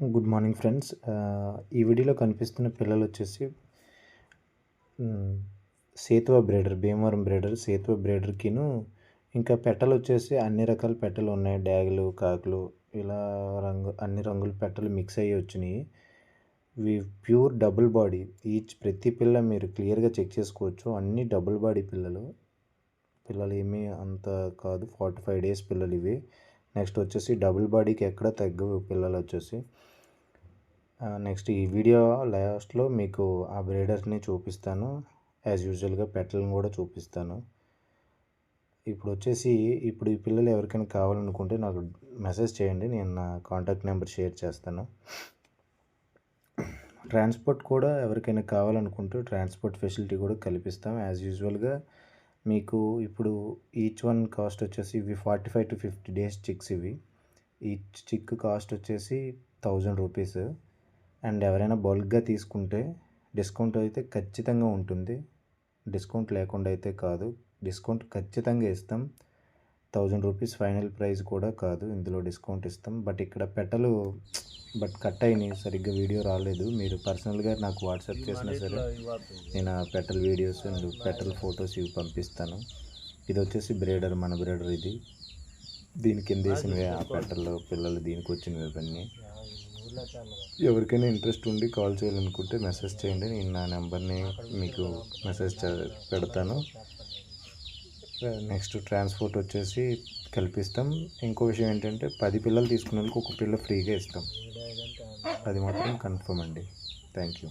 Good morning friends. ఈ వీడియోలో కనిపిస్తున్న పిల్లలు వచ్చేసి సేతువ బ్రీడర్, భీమవరం బ్రీడర్, సేతువ బ్రీడర్కిను ఇంకా పెట్టలు వచ్చేసి అన్ని రకాల పెట్టలు ఉన్నాయి. డ్యాగులు, కాకులు, ఇలా అన్ని రంగుల పెట్టలు మిక్స్ అయ్యి వచ్చినాయి. ఇవి ప్యూర్ డబుల్ బాడీ. ప్రతి పిల్ల మీరు క్లియర్గా చెక్ చేసుకోవచ్చు. అన్ని డబుల్ బాడీ పిల్లలు ఏమీ అంత కాదు. 45 days పిల్లలు ఇవి. నెక్స్ట్ వచ్చేసి డబుల్ బాడీకి ఎక్కడ తగ్గవు పిల్లలు వచ్చేసి. నెక్స్ట్ ఈ వీడియో లాస్ట్లో మీకు ఆ బ్రీడర్ని చూపిస్తాను. యాజ్ యూజువల్గా పెట్టలను కూడా చూపిస్తాను. ఇప్పుడు ఈ పిల్లలు ఎవరికైనా కావాలనుకుంటే నాకు మెసేజ్ చేయండి, నేను నా కాంటాక్ట్ నెంబర్ షేర్ చేస్తాను. ట్రాన్స్పోర్ట్ కూడా ఎవరికైనా కావాలనుకుంటే ట్రాన్స్పోర్ట్ ఫెసిలిటీ కూడా కల్పిస్తాం. యాజ్ యూజువల్గా మీకు ఇప్పుడు ఈచ్ వన్ కాస్ట్ వచ్చేసి ఇవి 45 to 50 days చిక్స్. ఇవి ఈచ్ చిక్ కాస్ట్ వచ్చేసి 1000 రూపీస్. అండ్ ఎవరైనా బల్క్గా తీసుకుంటే డిస్కౌంట్ అయితే ఖచ్చితంగా ఉంటుంది. డిస్కౌంట్ లేకుండా అయితే కాదు, డిస్కౌంట్ ఖచ్చితంగా ఇస్తాం. 1000 రూపీస్ ఫైనల్ ప్రైస్ కూడా కాదు, ఇందులో డిస్కౌంట్ ఇస్తాం. బట్ ఇక్కడ పెట్టలు కట్ అయినాయి, సరిగ్గా వీడియో రాలేదు. మీరు పర్సనల్గా నాకు వాట్సాప్ చేసినా సరే నేను ఆ పెట్టల వీడియోస్ అండ్ పెట్టల ఫొటోస్ ఇవి పంపిస్తాను. ఇది వచ్చేసి బ్రీడర్, మన బ్రీడర్ ఇది. దీని కింద వేసినవే ఆ పెట్టలు పిల్లలు, దీనికి వచ్చినవి ఇవన్నీ. ఎవరికైనా ఇంట్రెస్ట్ ఉండి కాల్ చేయాలనుకుంటే మెసేజ్ చేయండి, నేను నా నెంబర్ని మీకు మెసేజ్ పెడతాను. నెక్స్ట్ ట్రాన్స్పోర్ట్ వచ్చేసి కల్పిస్తాం. ఇంకో విషయం ఏంటంటే 10 పిల్లలు తీసుకునే వాళ్ళకి ఒక పిల్ల ఫ్రీగా ఇస్తాం. అది మాత్రం కన్ఫర్మ్ అండి. Thank you.